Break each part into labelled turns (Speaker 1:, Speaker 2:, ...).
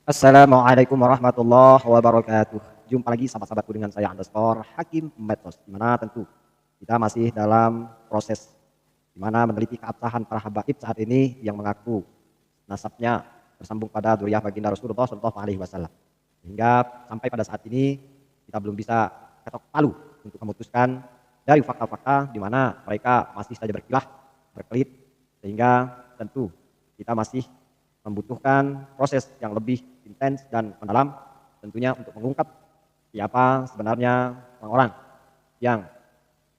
Speaker 1: Assalamualaikum warahmatullahi wabarakatuh. Jumpa lagi sahabat-sahabatku dengan saya underscore Hakim Medsos. Di mana tentu kita masih dalam proses di mana meneliti keabsahan para habaib saat ini yang mengaku nasabnya bersambung pada dzurriyyah baginda Rasulullah Shallallahu Alaihi Wasallam. Hingga sampai pada saat ini kita belum bisa ketok palu untuk memutuskan dari fakta-fakta di mana mereka masih saja berkilah, berkelit, sehingga tentu kita masih membutuhkan proses yang lebih intens dan mendalam tentunya untuk mengungkap siapa sebenarnya orang-orang yang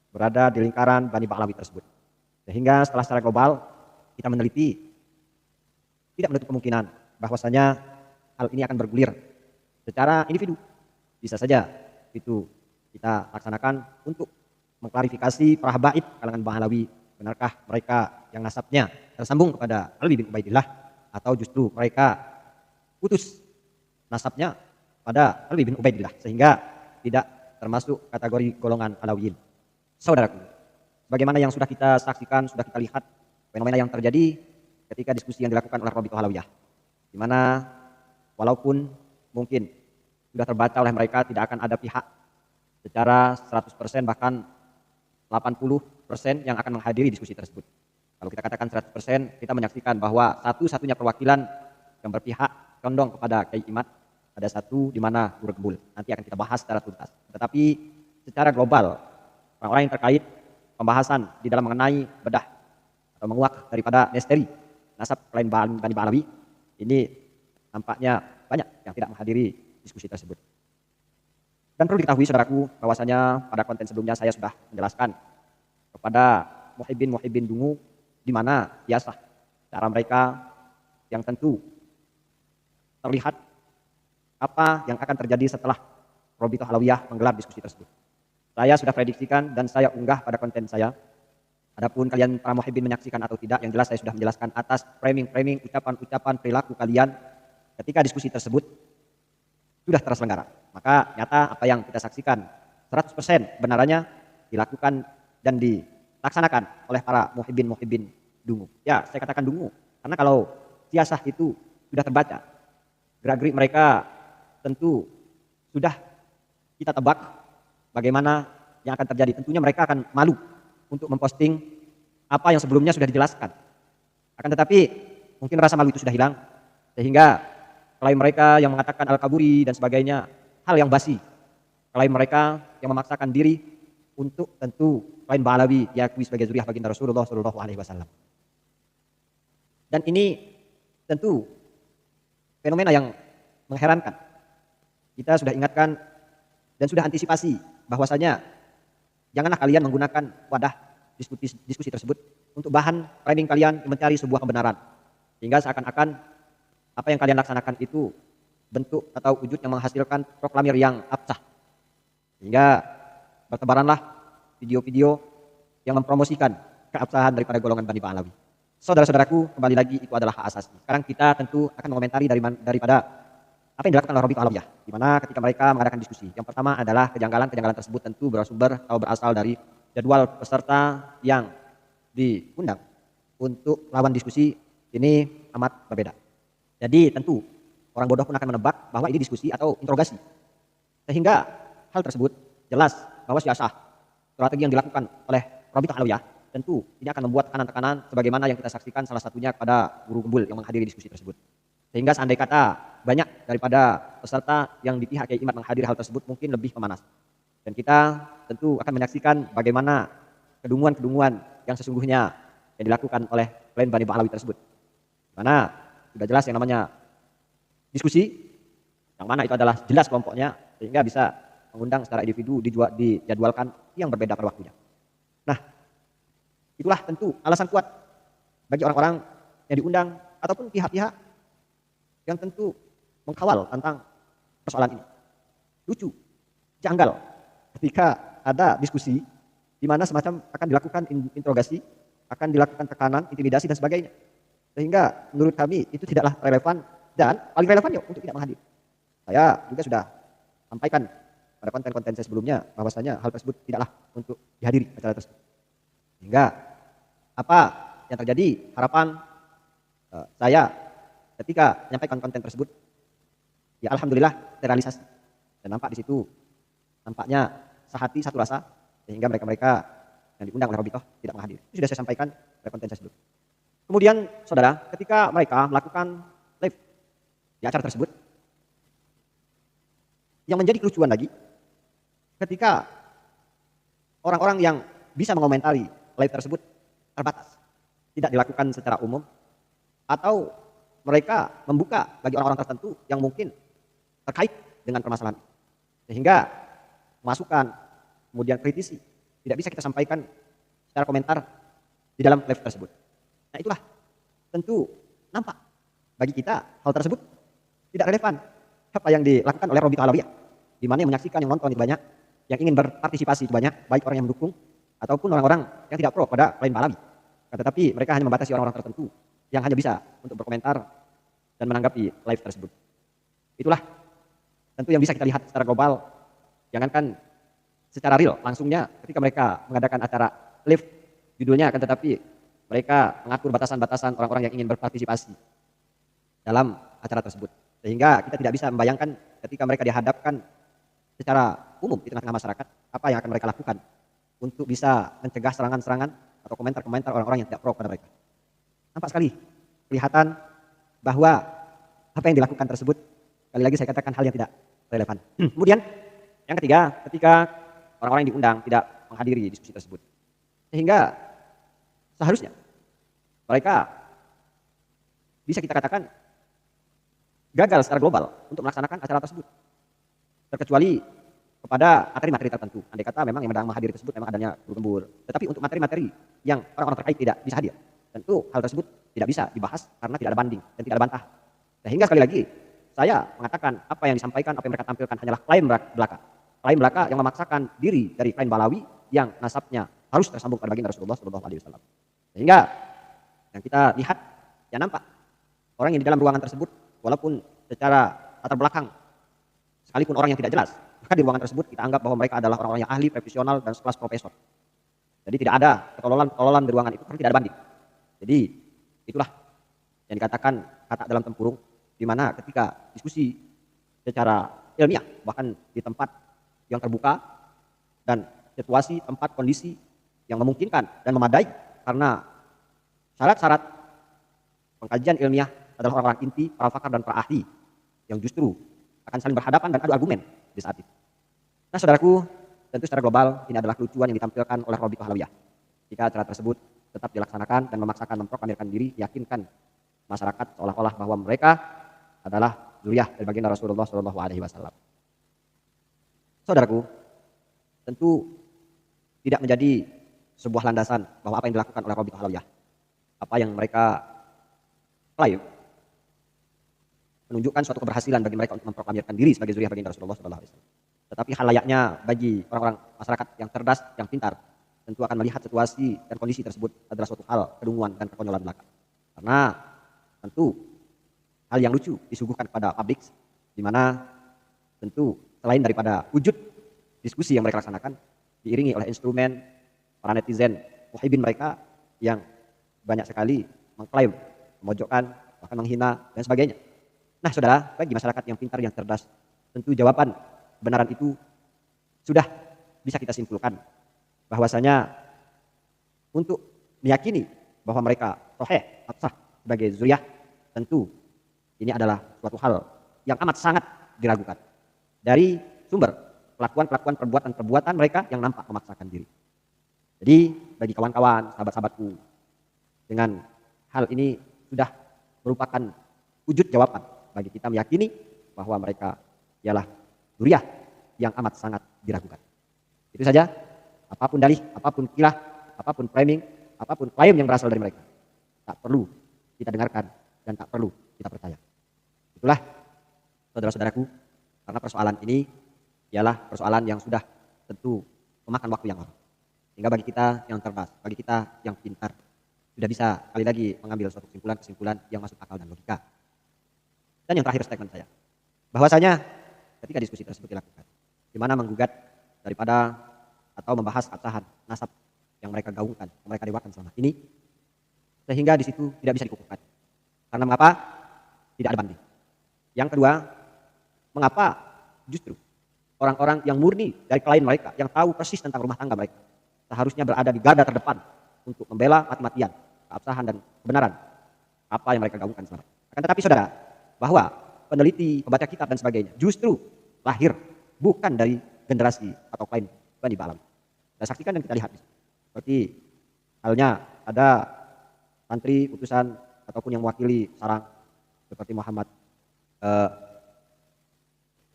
Speaker 1: berada di lingkaran Bani Ba'lawi tersebut. Sehingga setelah secara global kita meneliti, tidak menutup kemungkinan bahwasanya hal ini akan bergulir secara individu. Bisa saja itu kita laksanakan untuk mengklarifikasi para habaib kalangan Ba'lawi. Benarkah mereka yang nasabnya tersambung kepada Ali bin Ubaidillah, atau justru mereka putus nasabnya pada Ali bin Ubaidillah sehingga tidak termasuk kategori golongan Alawiyin. Saudaraku, bagaimana yang sudah kita saksikan, sudah kita lihat fenomena yang terjadi ketika diskusi yang dilakukan oleh Rabithah Alawiyah, di mana walaupun mungkin sudah terbaca oleh mereka tidak akan ada pihak secara 100% bahkan 80% yang akan menghadiri diskusi tersebut. Kalau kita katakan 100%, kita menyaksikan bahwa satu-satunya perwakilan yang berpihak condong kepada Kiai Imad ada satu di mana Nurul Gembul. Nanti akan kita bahas secara tuntas. Tetapi secara global, orang-orang yang terkait pembahasan di dalam mengenai bedah atau menguak daripada misteri nasab klien Bani Ba'lawi, ini nampaknya banyak yang tidak menghadiri diskusi tersebut. Dan perlu diketahui saudaraku bahwasanya pada konten sebelumnya saya sudah menjelaskan kepada muhibbin dungu di mana biasa cara mereka yang tentu terlihat apa yang akan terjadi setelah Rabithah Alawiyah menggelar diskusi tersebut. Saya sudah prediksikan dan saya unggah pada konten saya. Adapun kalian para muhibbin menyaksikan atau tidak, yang jelas saya sudah menjelaskan atas framing-framing, ucapan-ucapan, perilaku kalian ketika diskusi tersebut sudah terselenggara. Maka nyata apa yang kita saksikan 100% benarannya dilakukan dan dilaksanakan oleh para muhibbin dungu. Ya, saya katakan dungu karena kalau siasah itu sudah terbaca, gerak-gerik mereka tentu sudah kita tebak bagaimana yang akan terjadi. Tentunya mereka akan malu untuk memposting apa yang sebelumnya sudah dijelaskan. Akan tetapi mungkin rasa malu itu sudah hilang, sehingga klaim mereka yang mengatakan Al-Kaburi dan sebagainya hal yang basi. Klaim mereka yang memaksakan diri untuk tentu klien Ba'lawi diakui sebagai dzurriyyah baginda Rasulullah Shallallahu Alaihi Wasallam. Dan ini tentu fenomena yang mengherankan. Kita sudah ingatkan dan sudah antisipasi bahwasanya janganlah kalian menggunakan wadah diskusi tersebut untuk bahan framing kalian mencari sebuah kebenaran, sehingga seakan-akan apa yang kalian laksanakan itu bentuk atau wujud yang menghasilkan proklamir yang absah, sehingga bertebaranlah video-video yang mempromosikan keabsahan daripada golongan Bani Ba'lawi. Saudara-saudaraku, kembali lagi itu adalah hak asasi. Sekarang kita tentu akan mengomentari daripada apa yang dilakukan oleh Rabithah Alawiyah, di mana ketika mereka mengadakan diskusi. Yang pertama adalah kejanggalan-kejanggalan tersebut tentu bersumber atau berasal dari jadwal peserta yang diundang untuk lawan diskusi ini amat berbeda. Jadi tentu orang bodoh pun akan menebak bahwa ini diskusi atau interogasi. Sehingga hal tersebut jelas bahwa siasah strategi yang dilakukan oleh Rabithah Alawiyah tentu ini akan membuat tekanan-tekanan sebagaimana yang kita saksikan salah satunya kepada guru Gembul yang menghadiri diskusi tersebut. Sehingga seandai kata banyak daripada peserta yang di pihak Kiai Imad menghadiri hal tersebut mungkin lebih pemanas. Dan kita tentu akan menyaksikan bagaimana kedunguan-kedunguan yang sesungguhnya yang dilakukan oleh klien Bani Ba'lawi tersebut. Mana sudah jelas yang namanya diskusi, yang mana itu adalah jelas kelompoknya, sehingga bisa mengundang secara individu dijadwalkan yang berbeda pada waktunya. Nah, itulah tentu alasan kuat bagi orang-orang yang diundang ataupun pihak-pihak yang tentu mengkawal tentang persoalan ini. Lucu, janggal ketika ada diskusi di mana semacam akan dilakukan interogasi, akan dilakukan tekanan, intimidasi dan sebagainya. Sehingga menurut kami itu tidaklah relevan dan paling relevan ya untuk tidak menghadiri. Saya juga sudah sampaikan pada konten-konten saya sebelumnya bahwasanya hal tersebut tidaklah untuk dihadiri acara tersebut. Sehingga apa yang terjadi, harapan saya ketika menyampaikan konten tersebut ya alhamdulillah terrealisasi. Dan nampak di situ, nampaknya sehati satu rasa, sehingga mereka-mereka yang diundang oleh Robitoh tidak menghadiri. Itu sudah saya sampaikan pada konten saya sebelumnya. Kemudian saudara, ketika mereka melakukan live di acara tersebut, yang menjadi kelucuan lagi, ketika orang-orang yang bisa mengomentari live tersebut terbatas, tidak dilakukan secara umum, atau mereka membuka bagi orang-orang tertentu yang mungkin terkait dengan permasalahan, sehingga masukan, kemudian kritisi tidak bisa kita sampaikan secara komentar di dalam live tersebut. Nah itulah tentu nampak bagi kita hal tersebut tidak relevan apa yang dilakukan oleh Robitoh Alawiyah, di mana yang menyaksikan, yang nonton itu banyak, yang ingin berpartisipasi itu banyak, baik orang yang mendukung ataupun orang-orang yang tidak pro pada klien Balawi. Tetapi mereka hanya membatasi orang-orang tertentu yang hanya bisa untuk berkomentar dan menanggapi live tersebut. Itulah tentu yang bisa kita lihat secara global, jangankan secara real langsungnya ketika mereka mengadakan acara live judulnya, akan tetapi mereka mengatur batasan-batasan orang-orang yang ingin berpartisipasi dalam acara tersebut, sehingga kita tidak bisa membayangkan ketika mereka dihadapkan secara umum di tengah-tengah masyarakat apa yang akan mereka lakukan untuk bisa mencegah serangan-serangan atau komentar-komentar orang-orang yang tidak pro pada mereka. Nampak sekali kelihatan bahwa apa yang dilakukan tersebut, sekali lagi saya katakan, hal yang tidak relevan. Kemudian yang ketiga, ketika orang-orang yang diundang tidak menghadiri diskusi tersebut, sehingga seharusnya mereka bisa kita katakan gagal secara global untuk melaksanakan acara tersebut, terkecuali kepada materi-materi tertentu. Andai kata memang yang menghadiri tersebut memang adanya guru-gembur, tetapi untuk materi-materi yang orang-orang terkait tidak bisa hadir, tentu hal tersebut tidak bisa dibahas karena tidak ada banding dan tidak ada bantah. Sehingga sekali lagi saya mengatakan apa yang disampaikan, apa yang mereka tampilkan hanyalah klaim belaka. Klaim belaka yang memaksakan diri dari klien Balawi yang nasabnya harus tersambung pada baginda Rasulullah SAW. Sehingga yang kita lihat, ya nampak orang yang di dalam ruangan tersebut, walaupun secara latar belakang sekalipun orang yang tidak jelas, maka di ruangan tersebut kita anggap bahwa mereka adalah orang-orang yang ahli, profesional, dan sekelas profesor. Jadi tidak ada ketololan di ruangan itu karena tidak ada banding. Jadi itulah yang dikatakan kata dalam tempurung, di mana ketika diskusi secara ilmiah, bahkan di tempat yang terbuka dan situasi, tempat, kondisi yang memungkinkan dan memadai, karena syarat-syarat pengkajian ilmiah adalah orang-orang inti, para pakar dan para ahli yang justru akan saling berhadapan dan adu argumen di saat itu. Nah saudaraku, tentu secara global ini adalah kelucuan yang ditampilkan oleh Robitoh Alawiyah jika acara tersebut tetap dilaksanakan dan memaksakan memproklamirkan diri, yakinkan masyarakat seolah-olah bahwa mereka adalah zuriyah dari baginda Rasulullah SAW. Saudaraku, tentu tidak menjadi sebuah landasan bahwa apa yang dilakukan oleh Robitoh Alawiyah, apa yang mereka klaim, menunjukkan suatu keberhasilan bagi mereka untuk memproklamirkan diri sebagai zuriyah baginda Rasulullah SAW. Tetapi hal layaknya bagi orang-orang masyarakat yang cerdas, yang pintar, tentu akan melihat situasi dan kondisi tersebut adalah suatu hal kedunguan dan kekonyolan belaka. Karena tentu hal yang lucu disuguhkan kepada publik, di mana tentu selain daripada wujud diskusi yang mereka laksanakan, diiringi oleh instrumen para netizen muhibin mereka yang banyak sekali mengklaim, memojokkan, bahkan menghina dan sebagainya. Nah saudara, bagi masyarakat yang pintar, yang cerdas, tentu jawaban kebenaran itu sudah bisa kita simpulkan bahwasanya untuk meyakini bahwa mereka sahih atau sah sebagai zuriyah, tentu ini adalah suatu hal yang amat sangat diragukan dari sumber kelakuan-kelakuan, perbuatan-perbuatan mereka yang nampak memaksakan diri. Jadi bagi kawan-kawan, sahabat-sahabatku, dengan hal ini sudah merupakan wujud jawaban bagi kita meyakini bahwa mereka ialah zuriyah yang amat sangat diragukan. Itu saja. Apapun dalih, apapun kilah, apapun framing, apapun klaim yang berasal dari mereka, tak perlu kita dengarkan dan tak perlu kita percaya. Itulah saudara-saudaraku, karena persoalan ini ialah persoalan yang sudah tentu memakan waktu yang lama. Sehingga bagi kita yang cerdas, bagi kita yang pintar, sudah bisa kali lagi mengambil suatu kesimpulan-kesimpulan yang masuk akal dan logika. Dan yang terakhir statement saya, bahwasanya ketika diskusi tersebut dilakukan, di mana menggugat daripada atau membahas absahan nasab yang mereka gaungkan, yang mereka dewakan selama ini, sehingga di situ tidak bisa dikukuhkan. Karena mengapa? Tidak ada banding. Yang kedua, Mengapa justru orang-orang yang murni dari klien mereka, yang tahu persis tentang rumah tangga mereka, seharusnya berada di garda terdepan untuk membela mati-matian keabsahan dan kebenaran apa yang mereka gaungkan selama ini. Akan tetapi saudara, bahwa peneliti, pembaca kitab dan sebagainya justru lahir bukan dari generasi atau klien Bani Ba'alawi. Kita saksikan dan kita lihat seperti halnya ada santri utusan ataupun yang mewakili sarang seperti Muhammad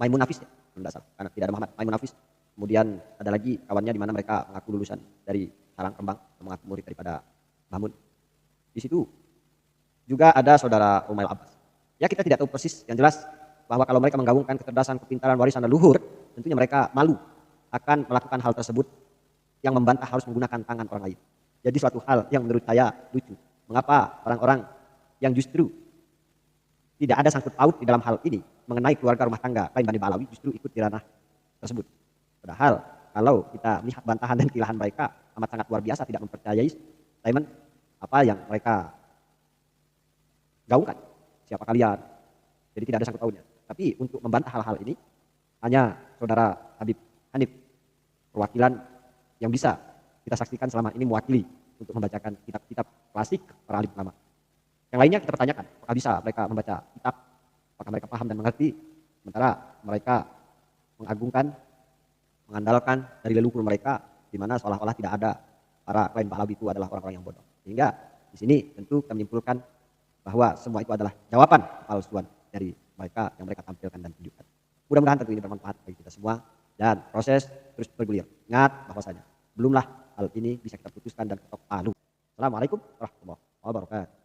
Speaker 1: Maimun Nafis ya, kalau tidak salah, karena tidak ada Muhammad Maimun Nafis. Kemudian ada lagi kawannya di mana mereka mengaku lulusan dari sarang Rembang, mengaku murid daripada Mamun. Di situ juga ada saudara Umail Abbas. Ya kita tidak tahu persis, yang jelas bahwa kalau mereka menggaungkan kecerdasan, kepintaran, warisan leluhur, tentunya mereka malu akan melakukan hal tersebut yang membantah harus menggunakan tangan orang lain. Jadi suatu hal yang menurut saya lucu. Mengapa orang-orang yang justru tidak ada sangkut paut di dalam hal ini mengenai keluarga rumah tangga klien Bani Ba'alawi justru ikut di ranah tersebut. Padahal kalau kita melihat bantahan dan kilahan mereka amat sangat luar biasa, tidak mempercayai statement apa yang mereka gaungkan. Siapa kalian? Jadi tidak ada sangkut pautnya. Tapi untuk membantah hal-hal ini hanya saudara Habib Hanif, perwakilan yang bisa kita saksikan selama ini mewakili untuk membacakan kitab-kitab klasik para alim ulama. Yang lainnya kita pertanyakan, apakah bisa mereka membaca kitab, apakah mereka paham dan mengerti, sementara mereka mengagungkan, mengandalkan dari leluhur mereka, di mana seolah-olah tidak ada para klien Ba'alawi itu adalah orang-orang yang bodoh. Sehingga di sini tentu kita menyimpulkan bahwa semua itu adalah jawaban kepalsuan dari mereka yang mereka tampilkan dan tunjukkan. Mudah-mudahan tentu ini bermanfaat bagi kita semua dan proses terus bergulir. Ingat bahwasanya belumlah hal ini bisa kita putuskan dan ketok palu. Assalamualaikum warahmatullahi wabarakatuh.